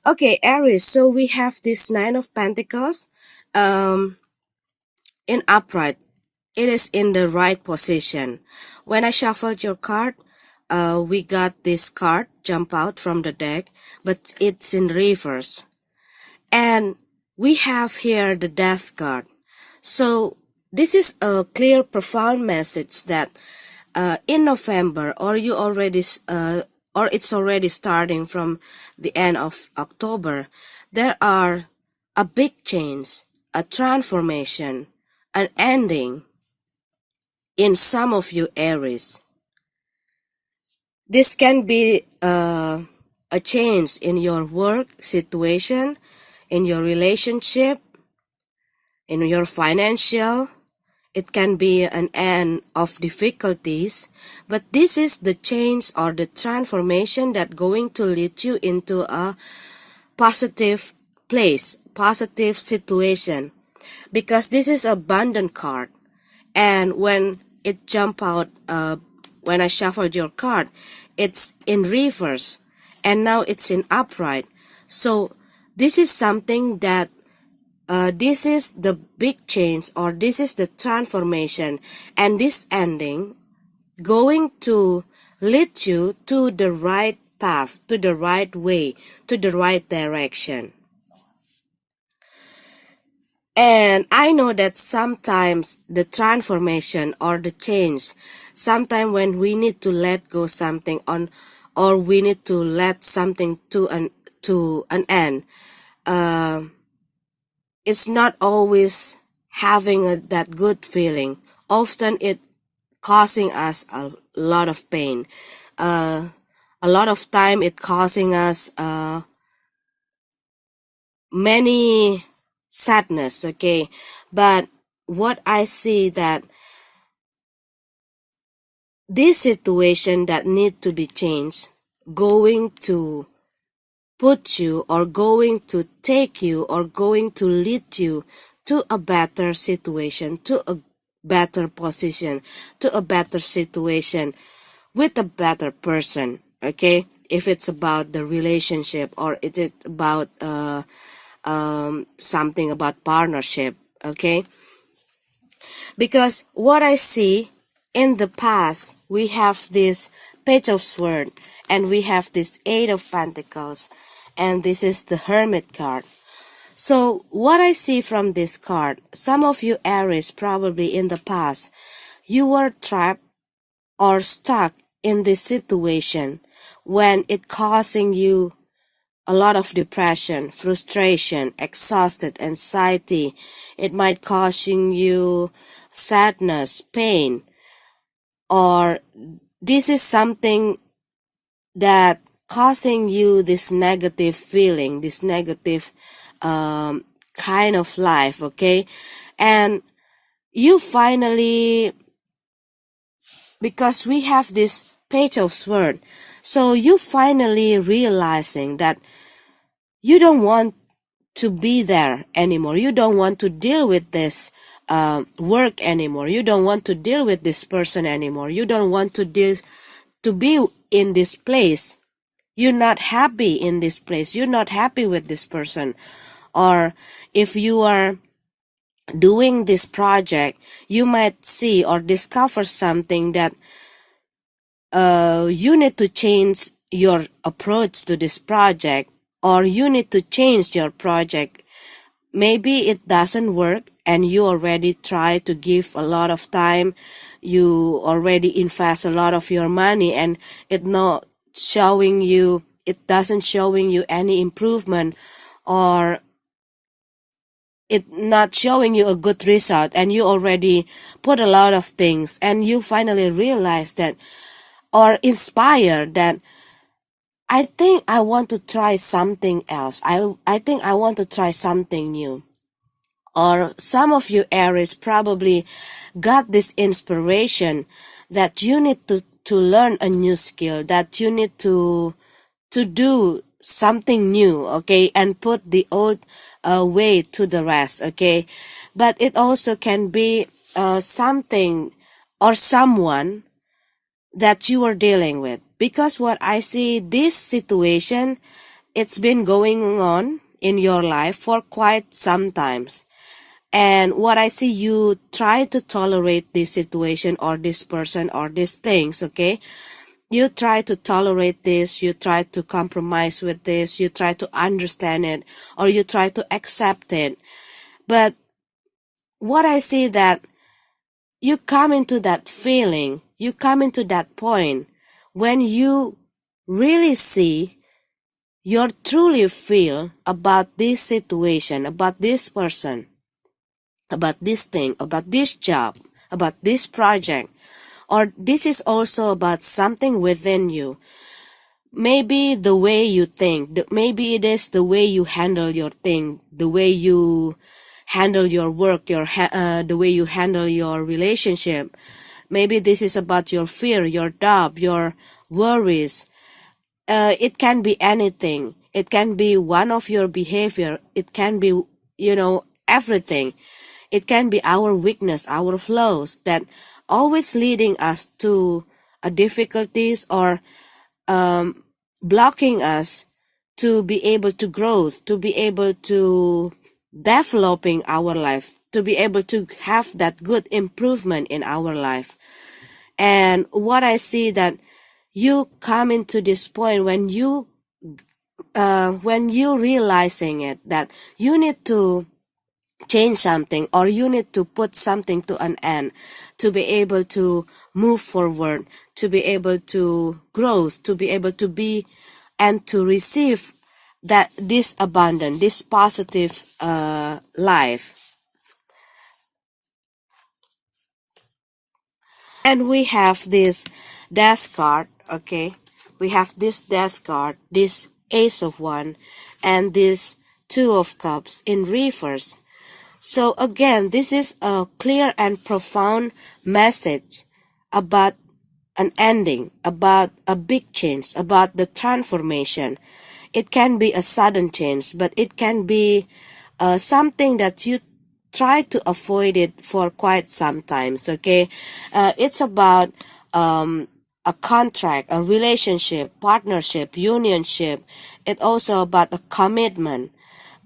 Okay, Aries, so we have this Nine of Pentacles um, in upright. It is in the right position. When I shuffled your card, we got this card jump out from the deck, but it's in reverse. And we have here the Death card. So this is a clear, profound message that in November, or it's already starting from the end of October, there are a big change, a transformation, an ending in some of you Aries. This can be a change in your work situation, in your relationship, in your financial. It can be an end of difficulties, but this is the change or the transformation that going to lead you into a positive place, positive situation, because this is abundant card. And when it jump out, when I shuffled your card, it's in reverse, and now it's in upright. So this is something that this is the big change, or this is the transformation, and this ending going to lead you to the right path, to the right way, to the right direction. And I know that sometimes the transformation or the change, sometimes when we need to let go something on, or we need to let something to an end, uh, it's not always having that good feeling. Often it causing us a lot of pain. A lot of time it causing us many sadness, okay? But what I see that this situation that need to be changed, going to put you, or going to take you, or going to lead you to a better situation, to a better position, to a better situation with a better person, okay? If it's about the relationship, or is it about something about partnership, okay? Because what I see in the past, we have this Page of Swords, and we have this Eight of Pentacles, and this is the Hermit card. So what I see from this card, some of you Aries probably in the past, you were trapped or stuck in this situation when it causing you a lot of depression, frustration, exhausted, anxiety. It might causing you sadness, pain, or this is something that causing you this negative feeling, this negative kind of life, okay? And you finally, because we have this Page of Swords, so you finally realizing that you don't want to be there anymore. You don't want to deal with this work anymore. You don't want to deal with this person anymore. You don't want to be in this place. You're not happy in this place. You're not happy with this person. Or if you are doing this project, you might see or discover something that you need to change your approach to this project, or you need to change your project. Maybe it doesn't work, and you already try to give a lot of time, you already invest a lot of your money, and it doesn't showing you any improvement, or it not showing you a good result, and you already put a lot of things, and you finally realize that, or inspired that, I think I want to try something else. I think I want to try something new. Or some of you Aries probably got this inspiration that you need to learn a new skill, that you need to do something new, okay, and put the old way to the rest, okay. But it also can be something or someone that you are dealing with, because what I see, this situation it's been going on in your life for quite some times. And what I see, you try to tolerate this situation or this person or these things, okay? You try to tolerate this, you try to compromise with this, you try to understand it, or you try to accept it. But what I see, that you come into that feeling, you come into that point when you really see, you truly feel about this situation, about this person, about this thing, about this job, about this project, or this is also about something within you. Maybe the way you think, maybe it is the way you handle your thing, the way you handle your work, the way you handle your relationship. Maybe this is about your fear, your doubt, your worries. It can be anything. It can be one of your behavior. It can be, everything. It can be our weakness, our flaws that always leading us to difficulties, or blocking us to be able to grow, to be able to developing our life, to be able to have that good improvement in our life. And what I see, that you come into this point when you realizing it, that you need to change something, or you need to put something to an end, to be able to move forward, to be able to grow, to be able to be and to receive that this abundant, this positive life. And we have this death card, okay? We have this death card, this ace of one, and this two of cups in reverse. So again, this is a clear and profound message about an ending, about a big change, about the transformation. It can be a sudden change, but it can be something that you try to avoid it for quite some times, okay? It's about a contract, a relationship, partnership, unionship. It's also about a commitment.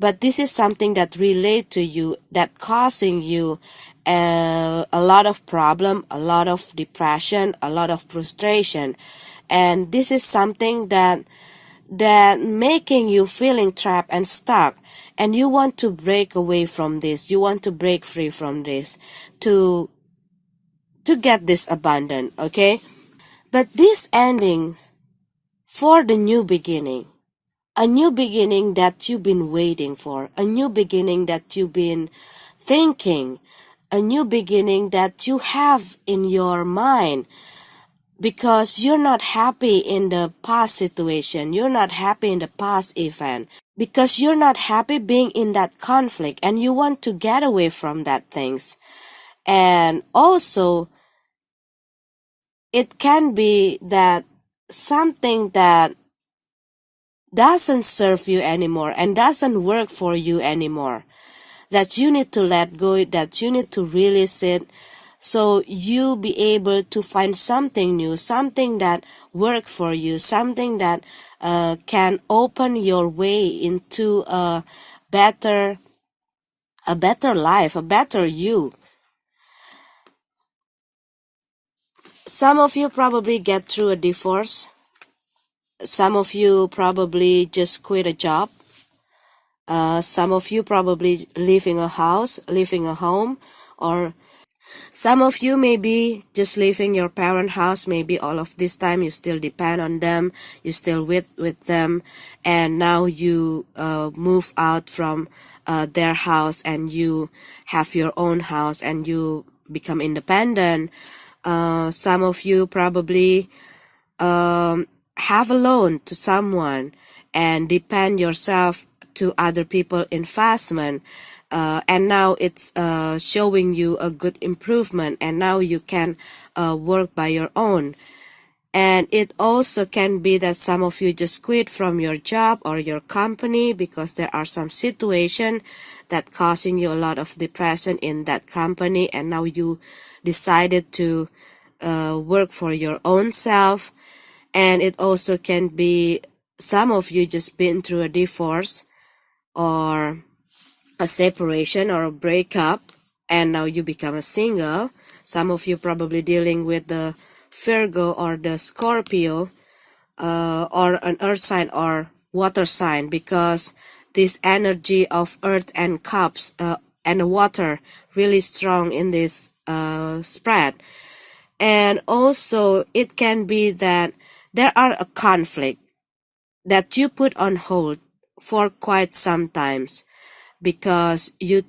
But this is something that relate to you, that causing you a lot of problem, a lot of depression, a lot of frustration. And this is something that making you feeling trapped and stuck, and you want to break away from this, you want to break free from this, to get this abundant, okay? But this ending for the new beginning, a new beginning that you've been waiting for, a new beginning that you've been thinking, a new beginning that you have in your mind, because you're not happy in the past situation, you're not happy in the past event, because you're not happy being in that conflict, and you want to get away from that things. And also, it can be that something that doesn't serve you anymore and doesn't work for you anymore, that you need to let go, that you need to release it, so you be able to find something new, something that work for you, something that can open your way into a better life, a better you. Some of you probably get through a divorce. Some of you probably just quit a job. Some of you probably leaving a house, leaving a home, or some of you maybe just leaving your parent house. Maybe all of this time you still depend on them, you still with them, and now you move out from their house, and you have your own house, and you become independent. Some of you probably have a loan to someone and depend yourself to other people investment, and now it's showing you a good improvement, and now you can work by your own. And it also can be that some of you just quit from your job or your company because there are some situation that causing you a lot of depression in that company, and now you decided to work for your own self. And it also can be some of you just been through a divorce or a separation or a breakup, and now you become a single. Some of you probably dealing with the Virgo or the Scorpio, or an earth sign or water sign, because this energy of earth and cups and water really strong in this spread. And also it can be that there are a conflict that you put on hold for quite some times, because you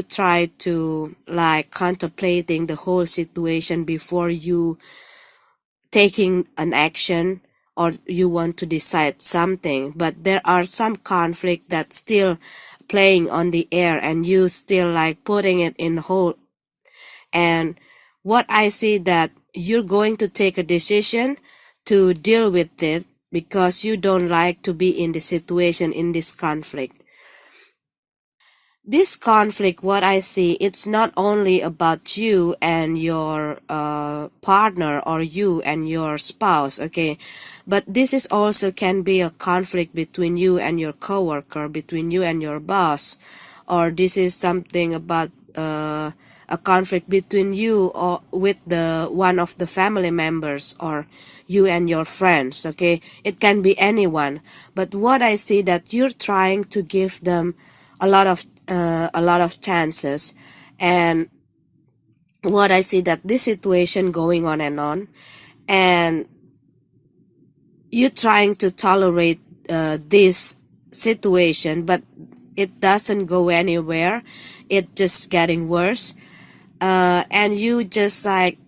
try to like contemplating the whole situation before you taking an action, or you want to decide something, but there are some conflict that's still playing on the air and you still like putting it in hold. And what I see that you're going to take a decision to deal with it, because you don't like to be in the situation, in this conflict. This conflict, what I see, it's not only about you and your partner, or you and your spouse, okay, but this is also can be a conflict between you and your coworker, between you and your boss, or this is something about a conflict between you or with the one of the family members, or you and your friends, okay, it can be anyone. But what I see that you're trying to give them a lot of chances. And what I see that this situation going on, and you trying to tolerate this situation, but it doesn't go anywhere, it just getting worse. And you just like,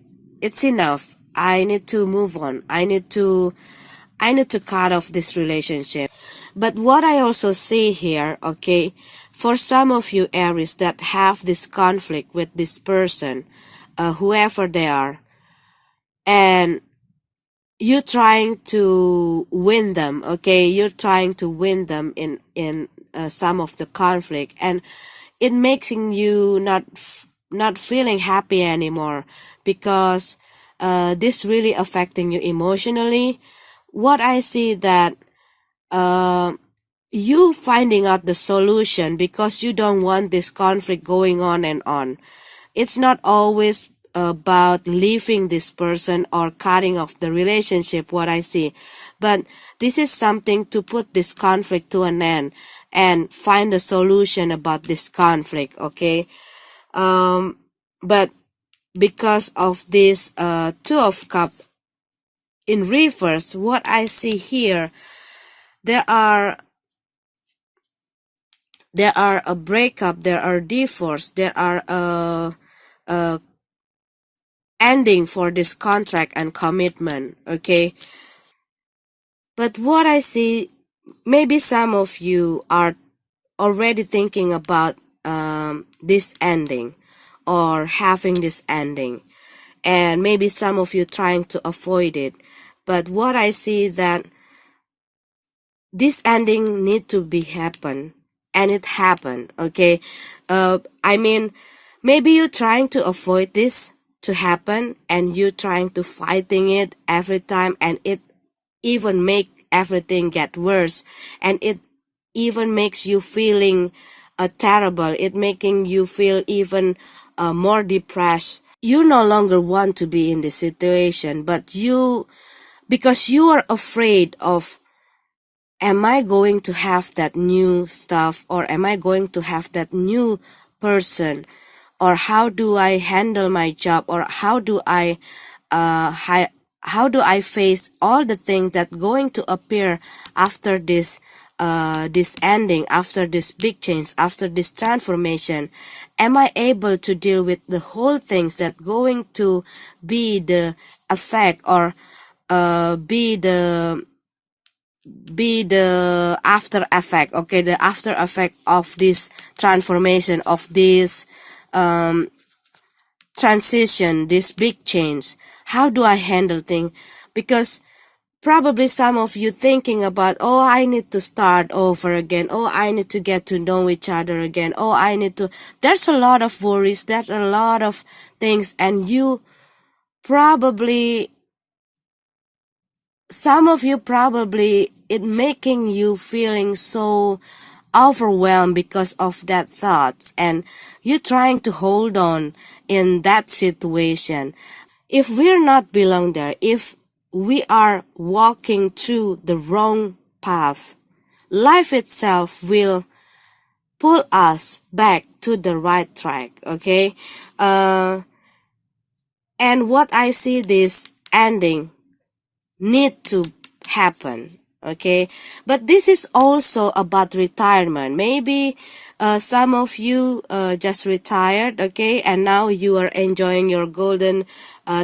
it's enough, I need to move on, I need to cut off this relationship. But what I also see here, okay, for some of you Aries that have this conflict with this person, whoever they are, and you're trying to win them, okay, you're trying to win them in some of the conflict, and it making you not feeling happy anymore, because this really affecting you emotionally. What I see that uh, you finding out the solution, because you don't want this conflict going on and on. It's not always about leaving this person or cutting off the relationship, what I see, but this is something to put this conflict to an end and find a solution about this conflict, okay. But because of this two of cup in reverse, what I see here, there are a breakup, there are divorce, there are a ending for this contract and commitment, okay. But what I see, maybe some of you are already thinking about this ending, or having this ending, and maybe some of you trying to avoid it. But what I see that this ending need to be happen, and it happened, okay. I mean, maybe you're trying to avoid this to happen, and you're trying to fighting it every time, and it even make everything get worse, and it even makes you feeling terrible, it making you feel even more depressed. You no longer want to be in this situation, but you, because you are afraid of, am I going to have that new stuff, or am I going to have that new person, or how do I handle my job, or how do I how do I face all the things that going to appear after this ending, after this big change, after this transformation? Am I able to deal with the whole things that going to be the effect, or be the after effect, okay, the after effect of this transformation, of this transition, this big change? How do I handle things? Because probably some of you thinking about, oh, I need to start over again, oh, I need to get to know each other again, oh, I need to, there's a lot of worries, there's a lot of things, and you probably some of you probably it making you feeling so overwhelmed because of that thoughts, and you trying to hold on in that situation. If we're not belong there, if we are walking through the wrong path, life itself will pull us back to the right track. Okay, and what I see this ending need to happen. Okay, but this is also about retirement. Maybe some of you just retired, okay, and now you are enjoying your golden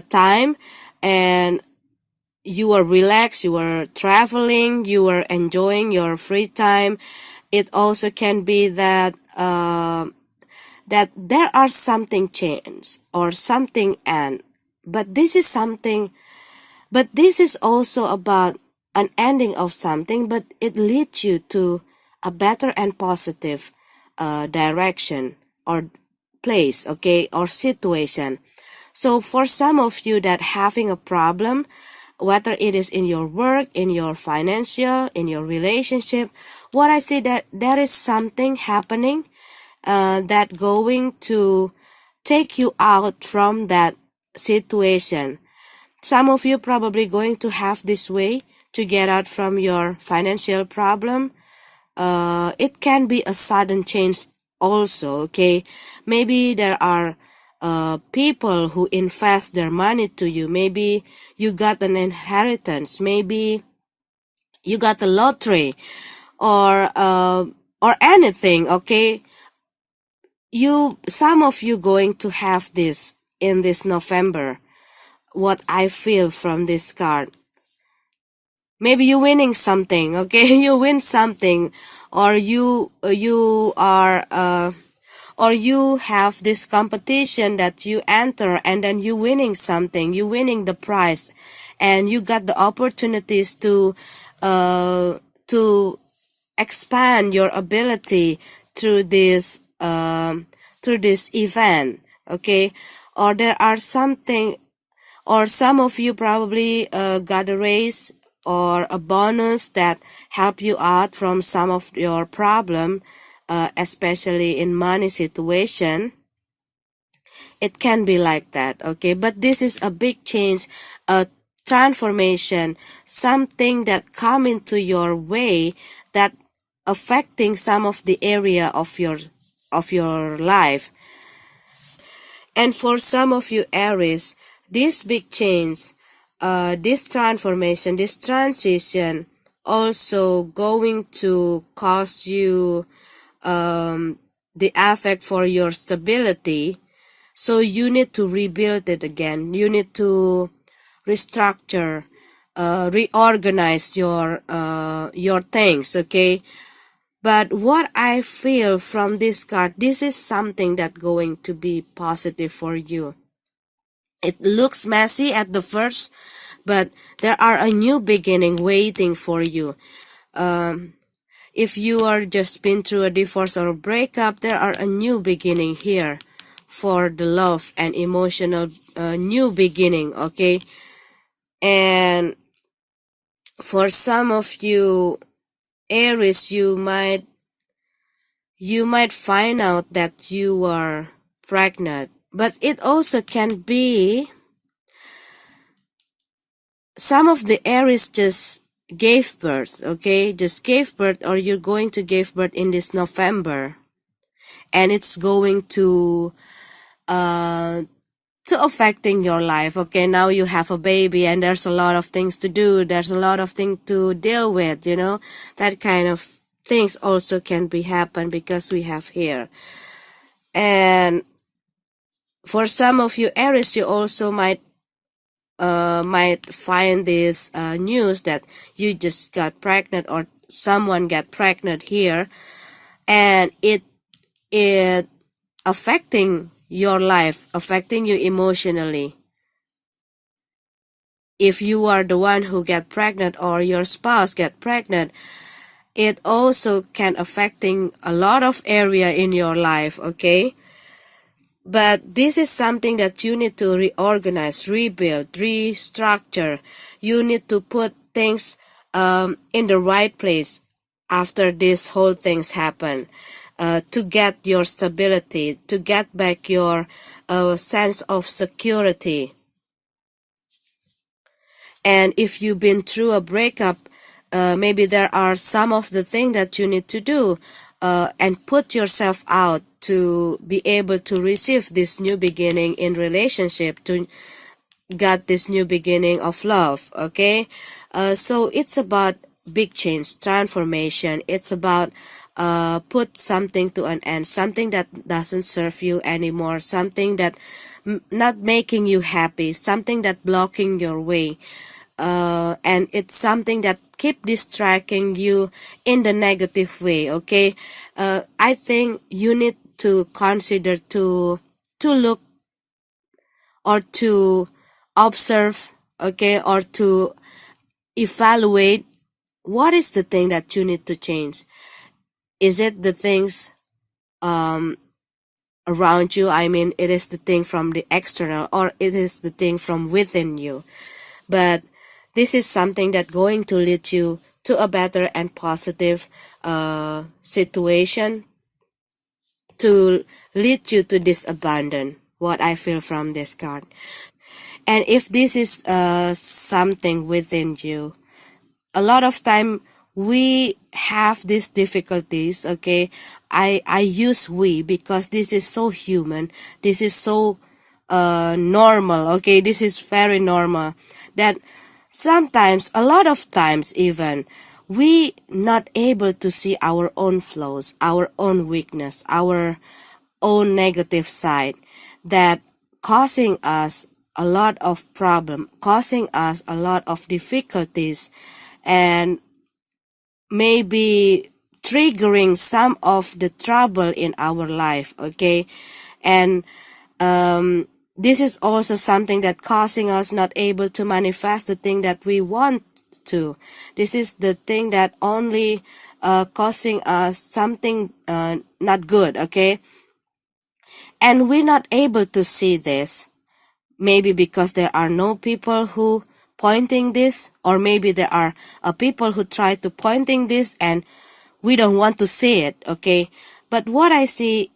time, and you are relaxed, you are traveling, you are enjoying your free time. It also can be that that there are something changed or something end, but this is also about an ending of something, but it leads you to a better and positive direction or place, okay, or situation. So for some of you that having a problem, whether it is in your work, in your financial, in your relationship, what I see that there is something happening that going to take you out from that situation. Some of you probably going to have this way to get out from your financial problem. It can be a sudden change also, okay? Maybe there are people who invest their money to you. Maybe you got an inheritance. Maybe you got a lottery or anything, okay? Some of you going to have this in this November. What I feel from this card, maybe you're winning something, okay? You win something, or you are or you have this competition that you enter, and then you winning something, you winning the prize, and you got the opportunities to expand your ability through this event, okay? Or there are something, or some of you probably got a raise or a bonus that help you out from some of your problem, especially in money situation. It can be like that, okay? But this is a big change, a transformation, something that come into your way that affecting some of the area of your life. And for some of you Aries, this big change, this transformation, this transition also going to cause you the effect for your stability. So you need to rebuild it again. You need to restructure, reorganize your things, okay? But what I feel from this card, this is something that going to be positive for you. It looks messy at the first, but there are a new beginning waiting for you. If you are just been through a divorce or a breakup, there are a new beginning here for the love and emotional new beginning, okay? And for some of you Aries, you might find out that you are pregnant, but it also can be some of the Aries just gave birth, okay? Just gave birth, or you're going to give birth in this November, and it's going to affecting your life, okay? Now you have a baby, and there's a lot of things to do. There's a lot of things to deal with, you know? That kind of things also can be happen because we have here. And for some of you Aries, you also might find this news that you just got pregnant, or someone got pregnant here, and it affecting your life, affecting you emotionally. If you are the one who get pregnant or your spouse get pregnant, it also can affecting a lot of area in your life, okay? But this is something that you need to reorganize, rebuild, restructure. You need to put things in the right place after this whole things happen, to get your stability, to get back your sense of security. And if you've been through a breakup, maybe there are some of the things that you need to do, and put yourself out to be able to receive this new beginning in relationship, to get this new beginning of love. Okay, so it's about big change, transformation. It's about put something to an end, something that doesn't serve you anymore, something that not making you happy, something that blocking your way, and it's something that keep distracting you in the negative way. Okay, I think you need to consider to look or to observe, okay, or to evaluate what is the thing that you need to change. Is it the things around you? I mean, it is the thing from the external, or it is the thing from within you. But this is something that going to lead you to a better and positive situation, to lead you to this abundance, what I feel from this card. And if this is something within you, a lot of time we have these difficulties. Okay, I use we because this is so human, this is so normal. Okay, this is very normal that sometimes, a lot of times even, we not able to see our own flaws, our own weakness, our own negative side, that causing us a lot of problem, causing us a lot of difficulties, and maybe triggering some of the trouble in our life. Okay, and this is also something that causing us not able to manifest the thing that we want to. This is the thing that only causing us something not good. Okay, and we're not able to see this, maybe because there are no people who pointing this, or maybe there are people who try to pointing this and we don't want to see it. Okay, but what I see,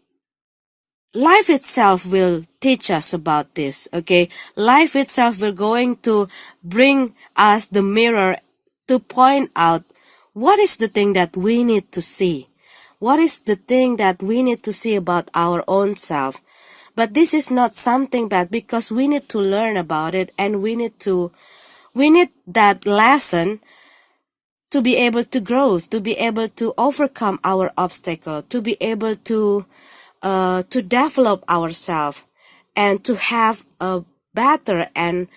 life itself will teach us about this. Okay, life itself will going to bring us the mirror to point out what is the thing that we need to see, what is the thing that we need to see about our own self. But this is not something bad, because we need to learn about it, and we need that lesson to be able to grow, to be able to overcome our obstacle, to be able to develop ourselves, and to have a better and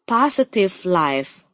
positive life.